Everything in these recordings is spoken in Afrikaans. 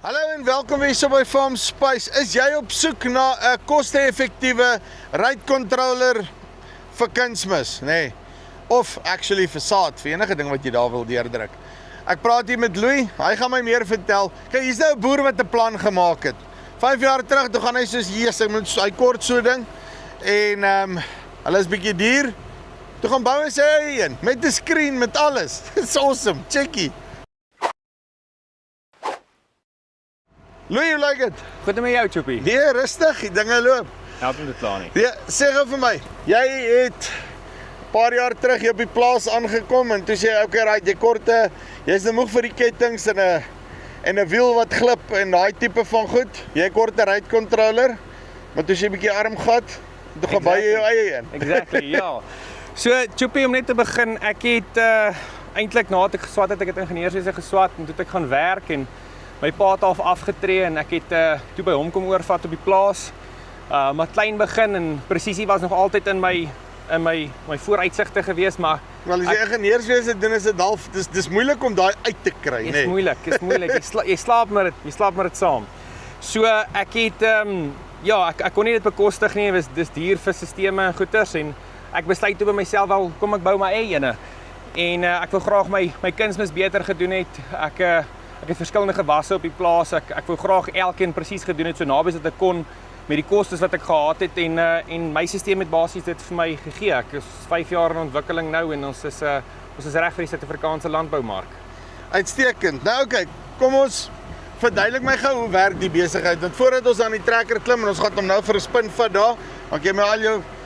Hallo en welkom weer so by Farm Spice. Is jy op soek na 'n koste-effektiewe ride controller vir kunsmis, nee? Of actually vir saad, vir enige ding wat jy daar wil deurdruk. Ek praat hier met Louis, hy gaan my meer vertel. Kyk, hier's nou 'n boer wat 'n plan gemaak het. 5 jaar terug, toe gaan hy soos hy kort so ding en hulle is bietjie duur. Toe gaan bou hy sy eie een met 'n screen met alles. It's awesome. Checkie. Louis, you like it? Goed met jou, Choppie. Nee, rustig, die dinge loop. Help hom dit klaar nie. Nee, sê gou vir my, jy het 'n paar jaar terug hier op die plaas aangekom en toe sê jy, okay, right, jy korte, jy's nou moeg vir die kettings en 'n wiel wat glip en daai tipe van goed. Jy kort 'n ride controller, maar toe sê jy 'n bietjie arm gat, toe gaan bou jy jou eie een. Exactly, ja. So, Choppie, om net te begin, ek het eintlik nadat ek geswat het, ek het ingenieurswese geswat en toe het ek gaan werk en my pa het afgetree en ek het toe by hom kom oorvat op die plaas. Maar klein begin en presisie was nog altyd in my vooruitsigte gewees, maar wel as jy ingenieurswese doen is dit half dis moeilik om daai uit te kry, nee. Is moeilik. Jy slaap met dit saam. So ek het ek kon nie dit bekostig nie, dis duur vir sisteme en goeders en ek besluit toe by myself wel kom ek bou my eie ene. En ek wil graag my kunsmis beter gedoen het. Ek het verskillende gewasse op die plaas. Ek wou graag elkeen presies gedoen het so naby as wat ek kon met die kostes wat ek gehad het en my stelsel het basies dit vir my gegee. Ek is 5 jaar in ontwikkeling nou en ons is reg vir die Suid-Afrikaanse landboumark. Uitstekend. Nou okay, kom ons verduidelik my gou hoe werk die besigheid. Want voordat ons aan die trekker klim en ons gaan hom nou vir 'n spin vat daar, dan kan jy my al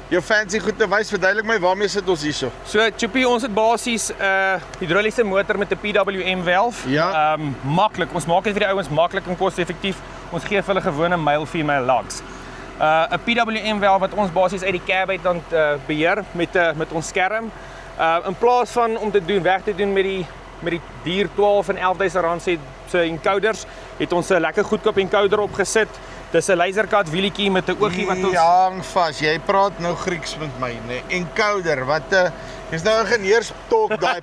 jou fancy goed te wys. Verduidelik my waarmee sit ons hierso. So Choppie, ons het basies 'n hidroliese motor met 'n PWM valve. Ja. Maklik. Ons maak dit vir die ouens maklik en koste-effektief. Ons gee vir hulle gewone male-female lugs. 'n PWM valve wat ons basies uit die cab uit dan beheer met ons skerm. In plaas van om weg te doen met die duur 12 en 11.000 rand se encoders, het ons 'n lekker goedkoop encoder opgesit. Dis 'n lasercut wielietjie met 'n oogie wat ons hang vas. Jy praat nou Grieks met my, nee. Encoder, wat jy's nou ingenieurstalk daai.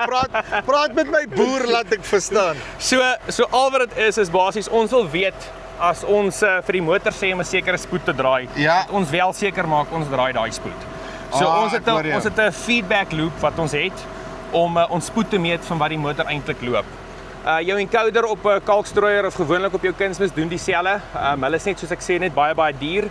Praat met my boer laat ek verstaan. So al wat dit is basies ons wil weet as ons vir die motor sê om 'n sekere spoed te draai, ja. ons wel seker maak ons draai daai spoed. So ons het 'n feedback loop wat ons het om ons spoed te meet van wat die motor eintlik loop. Jou encoder op 'n kalkstrooier of gewoonlik op jou kunsmis doen dieselfde. Hulle is net soos ek sê net baie duur.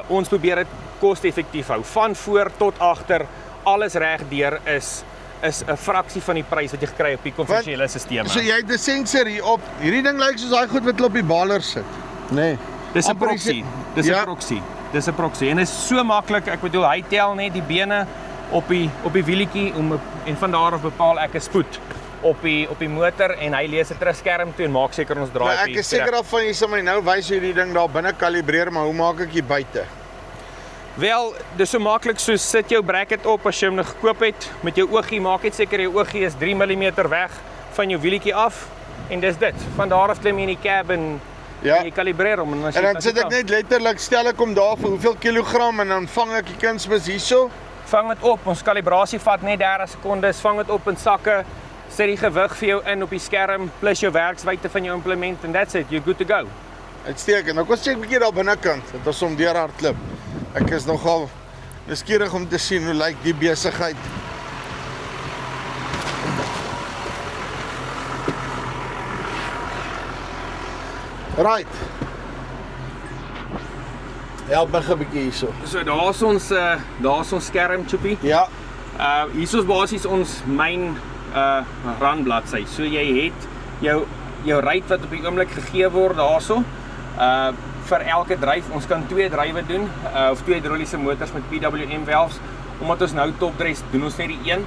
Ons probeer dit koste-effektief hou. Van voor tot agter, alles reg deur is 'n fraksie van die prys wat jy gekry op die konvensionele stelsels. So jy het 'n sensor hier op. Hierdie ding lyk soos daai goed wat hulle op die baler sit. Nee. Dis 'n proxy. Dis 'n proxy. En dit is so maklik. Ek bedoel hy tel net die bene op die wielietjie en van daar af bepaal ek 'n spoed op die motor en hy lees 'n terugskerm toe en maak seker ons draai. Ek is seker af van jy sal my nou wys hoe die ding daar binne kalibreer, maar hoe maak ek hier buite? Wel, dis so maklik so sit jou bracket op as jy hom nog gekoop het met jou oogie, maak net seker jou oogie is 3 mm weg van jou wielietjie af en dis dit. Van daar af klim jy in die cab en jy kalibreer hom en dan sit ek net letterlik stel ek hom daar vir hoeveel kilogram en dan vang ek die kunsmis hierso. Vang dit op. Ons kalibrasie vat net 30 sekondes. Vang dit op in sakke. Sit die gewig vir jou in op die skerm plus jou werkswyte van jou implement and that's it, you're good to go. Uitstekend. Nou kom ons kyk 'n bietjie daar binnekant dat ons hom deur hardloop. Ek is nogal nuuskierig om te sien hoe lyk die besigheid. Right. Help my 'n bietjie hierso. So daar's ons skerm, Choppie. Ja. Hier is basies ons myn run bladsy. So jy het jou rate wat op die oomblik gegee word daarso. Vir elke dryf, ons kan 2 drywe doen of 2 hidroliese motors met PWM valves. Omdat ons nou topdress doen ons net die een.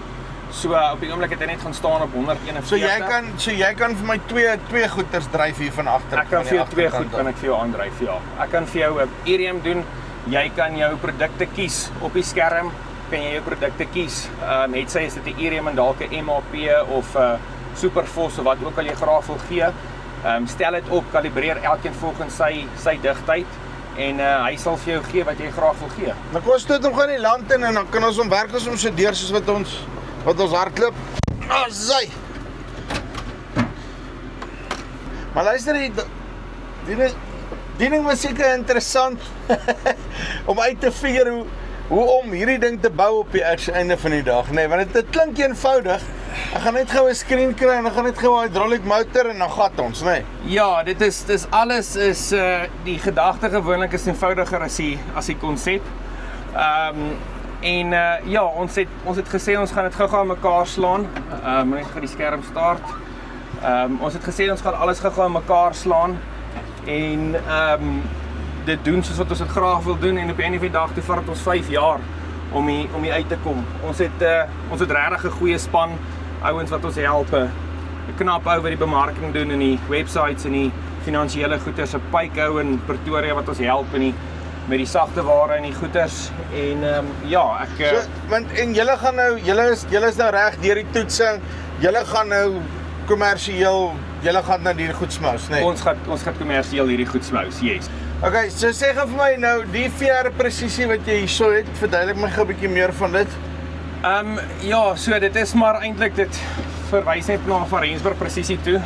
So op die oomblik het hy net gaan staan op 141. So jy kan vir my twee goeters dryf hier van agter. Ek kan vir jou 2 goed kan ek vir jou aandryf, ja. Ek kan vir jou 'n ERM doen. Jy kan jou produkte kies op die skerm. Kan jy jou produkte kies. Het sy is dit 'n ERM en dalk 'n MAP of Superfos of wat ook al jy graag wil gee. Stel dit op, kalibreer elkeen volgens sy digtheid en hy sal vir jou gee wat jy graag wil gee. Dan kom ons stoot hom gaan in die land in en dan kan ons hom werk as ons so deur soos wat ons hardloop. Sy. Maar luister, Die ding was seker interessant om uit te figure hoe om hierdie ding te bou op die einde van die dag, nee, want dit klink eenvoudig. Ek gaan net gou 'n skreen kry en ek gaan net gou 'n hydraulic motor en dan gat ons, nee. Ja, dis alles is die gedagte gewoonlik is eenvoudiger as die konsep. Ja, ons het gesê ons gaan dit gou-gou aan mekaar slaan. Net vir die skerm start. Ons het gesê ons gaan alles gou-gou aan mekaar slaan en dit doen soos wat ons dit graag wil doen en op die einde van die dag toe vat dit ons 5 jaar om die uit te kom. Ons het regtig 'n goeie span ouens wat ons help, 'n knap ou wat die bemarking doen en die websites en die finansiële goeders, 'n pykou in Pretoria wat ons help met die sagte ware en die goeders en ja, want en julle gaan nou julle is nou reg deur die toetsing. Julle gaan nou kommersieel, julle gaan nou hierdie goed smous, nee. Ons gaan kommersieel hierdie goed smous, yes. Okay, so sê gou vir my nou die VR presisie wat jy hierso het, verduidelik my gou 'n bietjie meer van dit. Ja, so dit is maar eintlik dit verwys net na van Rensburg presisie toe.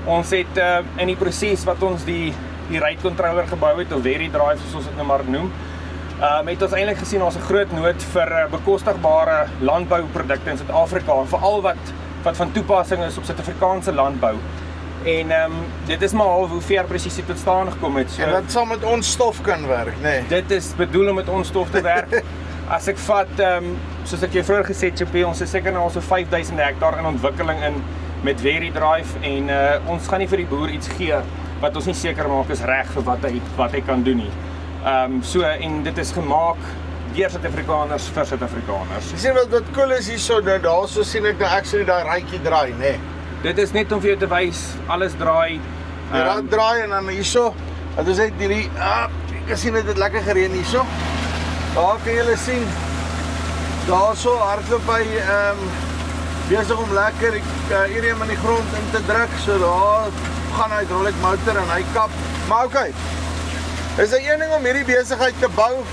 Ons het in die proses wat ons die ride controller gebou het, of Very Drive soos ons dit nou maar noem, het ons eintlik gesien ons 'n groot nood vir bekostigbare landbouprodukte in Suid-Afrika en veral wat van toepassing is op Suid-Afrikaanse landbou. En dit is maar half hoe VR presisie tot staan gekom het. So, en dat sal met ons stof kan werk, nee. Dit is bedoel om met ons stof te werk. As ek vat, soos ek jou vroeër gesê het, Chopie, ons is seker nou so 5000 hektaar in ontwikkeling met Very Drive en ons gaan nie vir die boer iets gee wat ons nie seker maak is reg vir wat hy kan doen nie. En dit is gemaak deur Suid-Afrikaners vir Suid-Afrikaners. Jy sien wat cool is hierso, nou daarso sien ek nou actually daai raadjie draai, nee. Dit is net om vir jou te wys, alles draai. Die raad draai en dan hierso, dat is net hierdie, ek kan sien dit het lekker gereën hierso. Daar kan julle sien, daarso hardloop hy besig om lekker irium in die grond in te druk, so daar gaan hy hydraulic motor en hy kap. Maar okay, is daar een ding om hierdie besigheid te bou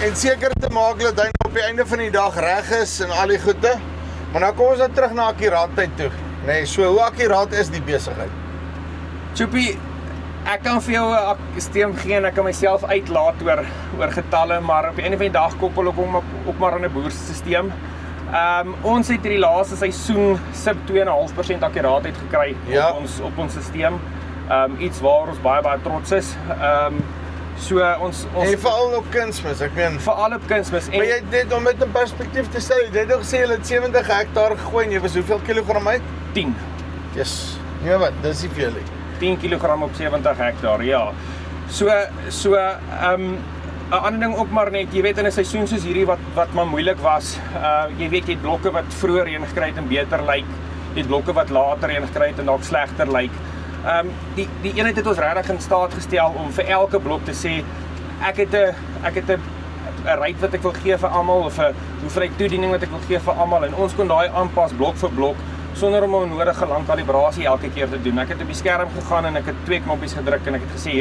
en seker te maak dat hy op die einde van die dag reg is en al die goede. Maar nou kom ons dan terug na akkuraatheid toe. Nee, so hoe akkuraat is die besigheid? Chopie, ek kan vir jou 'n systeem gee en ek kan myself uitlaat oor getalle, maar op die einde van die dag koppel ek hom op maar aan 'n boerstelsel. Ons het hierdie laaste seisoen sub 2,5% akkuraatheid gekry op ons stelsel. Iets waar ons baie trots is. En veral op kunsmis, ek meen. Veral op kunsmis. Maar jy het om met 'n perspektief te stel, jy het nog gesê jy het 70 hektaar gegooi en jy was hoeveel kilogram uit? 10. Yes. Nee wat, dis nie veel nie. 10 kilogram op 70 hektaar, ja. Een ander ding ook maar net, jy weet in 'n seisoen soos hierdie wat maar moeilik was, jy weet jy het blokke wat vroeër reën gekry het en beter lyk, jy het blokke wat later reën gekry het en dalk slegter lyk. Die eenheid het ons regtig in staat gestel om vir elke blok te sê, ek het 'n ride wat ek wil gee vir almal of 'n hoeveelheid toediening wat ek wil gee vir almal en ons kon daai aanpas blok vir blok sonder om 'n nodige lang kalibrasie elke keer te doen. Ek het op die skerm gegaan en ek het 2 knoppies gedruk en ek het gesê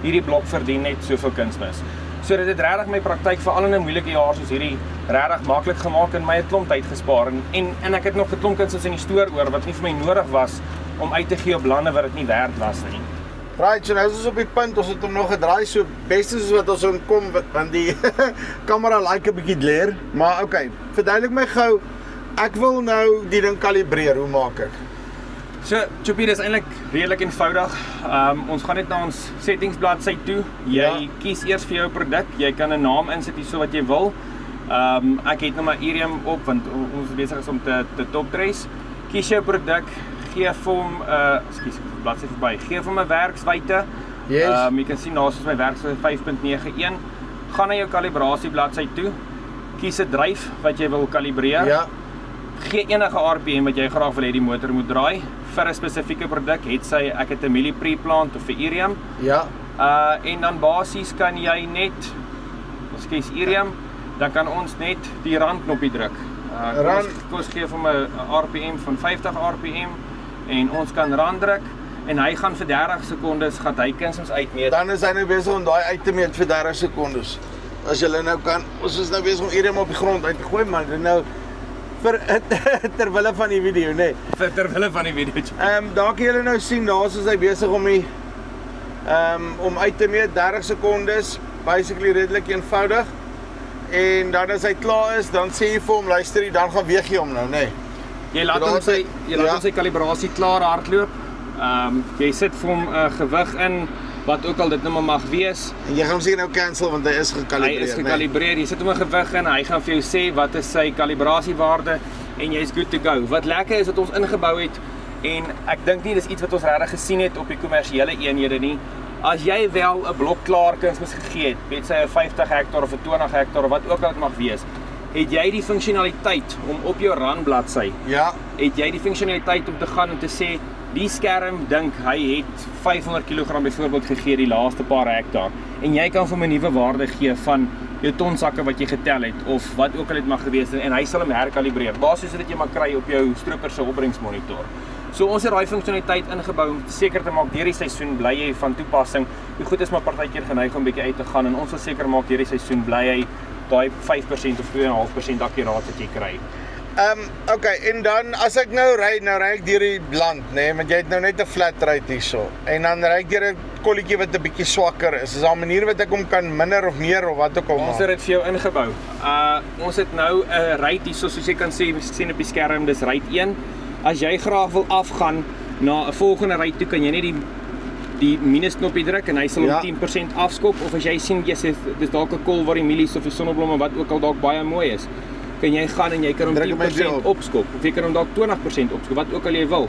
hierdie blok verdien net soveel kunsmis. So dit het regtig my praktyk veral in 'n moeilike jaar soos hierdie regtig maklik gemaak en my 'n klomp tyd gespaar en ek het nog 'n klomp kunsmis in die stoor oor wat nie vir my nodig was om uit te gee op lande wat dit nie werd was nie. Right, so nou is ons op die punt, ons het hom nog gedraai, so beste soos wat ons kom, want die kamera like 'n bietjie leer, maar okay, verduidelik my gou, ek wil nou die ding kalibreer, hoe maak ek? So, Chopie, dis eintlik redelik eenvoudig. Ons gaan net na ons settings bladsy toe. Jy kies eers vir jou produk, jy kan 'n naam insit hierso wat jy wil. Ek het nou maar irium op, want ons is besig om te topdress. Kies jou produk, gee vir hom, bladsy verby, gee vir hom 'n werkswyte. Yes. Jy kan sien daar is my werkswyte 5.91. Gaan na jou kalibrasie bladsy toe. Kies 'n dryf wat jy wil kalibreer. Ja. Gee enige RPM wat jy graag wil hê die motor moet draai vir 'n spesifieke produk, ek het 'n milli pre-plant of vir irium. Ja. En dan basies kan jy net, ons kies irium, dan kan ons net die randknoppie druk. Ons gee vir 'n RPM van 50 RPM en ons kan rand druk en hy gaan vir 30 sekondes gaan hy kunsmis uitmeet. Dan is hy nou besig om daai uit te meet vir 30 sekondes. As jy nou kan, ons is nou besig om irium op die grond uit te gooi, maar dit nou ter wille van die video, nee. Terwille van die video. Daar kan julle nou sien, daar is hy besig om die om uit te meet 30 sekondes, basically redelik eenvoudig. En dan as hy klaar is, dan sê jy vir hom, luister jy, dan gaan weeg jy hom nou, nee. Jy laat hom sy kalibrasie klaar hardloop. Jy sit vir hom 'n gewig in, wat ook al dit nou maar mag wees. En jy gaan hom seker nou cancel, want hy is gekalibreer. Hy is gekalibreer, jy sit hom 'n gewig in, hy gaan vir jou sê wat is sy kalibrasiewaarde en jy's good to go. Wat lekker is wat ons ingebou het, en ek dink nie dis iets wat ons regtig gesien het op die kommersiële eenhede nie. As jy wel 'n blok klaar kunsmis gegee het, weet sy 'n 50 hektaar of 'n 20 hektaar of wat ook al dit mag wees, het jy die funksionaliteit om op jou randbladsy, het jy die funksionaliteit om te gaan en te sê, die skerm dink hy het 500 kg byvoorbeeld gegee die laaste paar hektaar, en jy kan vir hom 'n nuwe waarde gee van jou tonsakke wat jy getel het, of wat ook al dit mag gewees het, en hy sal hom herkalibreer, basies sodat jy maar kry op jou stroper se opbrengsmonitor. So ons het daai funksionaliteit ingebou om seker te maak deur die seisoen bly jy van toepassing. Die goed is maar partykeer geneig om bietjie uit te gaan, en ons wil seker maak deur die seisoen bly jy daai 5% of 2.5% akkuraat wat jy kry. Okay, en dan as ek nou ry ek deur die land, nee, want jy het nou net 'n flat ride hierso. En dan ry ek deur 'n kolletjie wat 'n bietjie swakker is. Is daar 'n manier wat ek hom kan minder of meer of wat ook al maak? Ons het dit vir jou ingebou. Ons het nou 'n ride hierso, soos jy kan sien op die skerm, dis ride 1. As jy graag wil afgaan na 'n volgende ry toe, kan jy net die minusknopie druk en hy sal om 10% afskop, of as jy sien dis dalk 'n kol waar die mielies of die sonneblomme wat ook al dalk baie mooi is, kan jy gaan en jy kan hom 10% opskop, of jy kan hom dalk 20% opskop, wat ook al jy wil.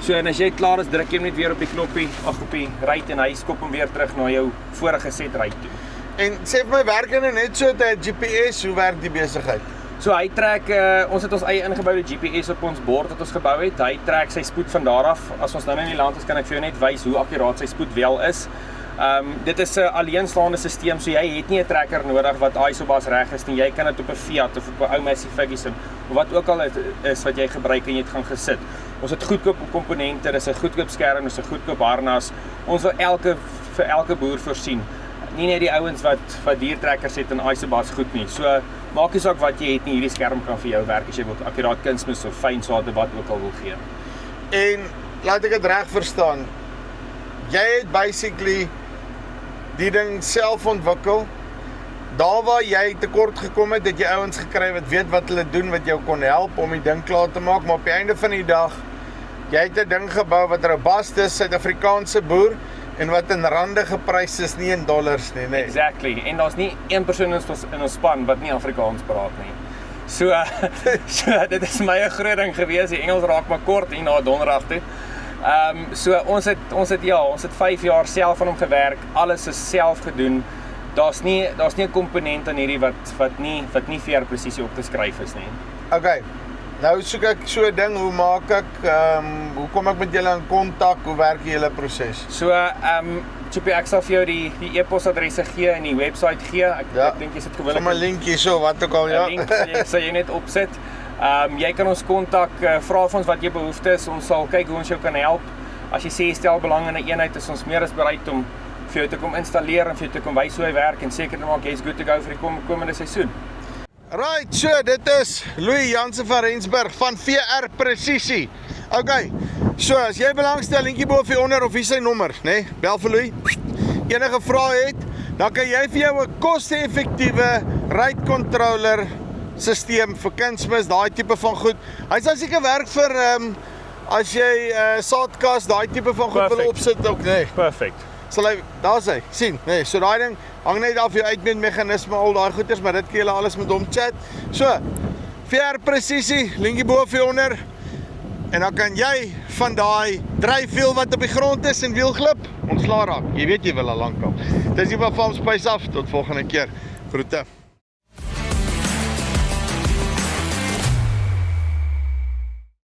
So en as jy klaar is, druk jy hom net weer op die knoppie, op die ry en hy skop hom weer terug na jou vorige set ry toe. En sê vir my, werk hy net so met GPS, hoe werk die besigheid? So hy trek, ons het ons eie ingeboude GPS op ons bord wat ons gebou het. Hy trek sy spoed van daar af. As ons nou in die land is, kan ek vir jou net wys hoe akkuraat sy spoed wel is. Dit is 'n alleenstaande stelsel, so jy het nie 'n trekker nodig wat isobas reg is nie. Jy kan dit op 'n Fiat of op 'n ou Massey Ferguson of wat ook al is wat jy gebruik en jy het gaan gesit. Ons het goedkoop komponente, dis 'n goedkoop skerm, dis 'n goedkoop harnas. Ons wil vir elke boer voorsien. Nie net die ouens wat diertrekkers het en isobas goed nie. So maak nie saak wat jy het nie, hierdie skerm kan vir jou werk as jy wil akkuraat kunsmis of fynsaad wat ook al wil gee. En laat ek dit reg verstaan. Jy het basically die ding self ontwikkel. Daar waar jy tekort gekom het, het jy ouens gekry wat weet wat hulle doen, wat jou kon help om die ding klaar te maak, maar op die einde van die dag, jy het 'n ding gebou wat robust is, Suid-Afrikaanse boer, en wat in rande geprys is, nie in dollars nie, nee. Exactly, en daar's nie een persoon in ons span wat nie Afrikaans praat nie. So dit is my 'n groot ding gewees, die Engels raak maar kort hier na donderdag toe. So ons het 5 jaar self aan hom gewerk, alles is self gedoen. Daar's nie 'n komponent aan hierdie wat nie vir presisie opgeskryf is nie. Okay. Nou soek ek so 'n ding, hoe maak ek, hoe kom ek met julle in kontak, hoe werk julle proses? So, Chippy, ek sal vir jou die e-posadresse gee en die webwerf gee. Ek dink jy sit gewoonlik. Sommer 'n linkie so, wat ook al, ja. 'n link sal jy net opsit. Jy kan ons kontak, vra vir ons wat jou behoefte is, ons sal kyk hoe ons jou kan help. As jy sê jy stel belang in 'n eenheid, is ons meer as bereid om vir jou te kom installeer en vir jou te kom wys hoe hy werk en seker te maak jy's good to go vir die komende seisoen. Right, so dit is Louis Jansen van Rensburg van VR Presisie. Okay, so as jy belangstel, linkie bo of hieronder of hier sy nommer, né? Bel vir Louis. Enige vrae het, dan kan jy vir jou 'n koste-effektiewe ride controller stelsel vir kunsmis, daai tipe van goed. Hy sal seker werk vir as jy saadkas, daai tipe van goed wil opsit ook, né? Perfect. Sal hy, daar's hy, sien, nee, so daai ding hang net af jou uitmeetmeganisme, al daai goeders, maar dit kan jy alles met hom chat. So, VR Presisie, linkie bo of hieronder. En dan kan jy van daai dryfwiel wat op die grond is en wielglip ontslaa raak. Jy weet jy wil al lankal. Dis hier van Farm Spice af, tot volgende keer. Groete.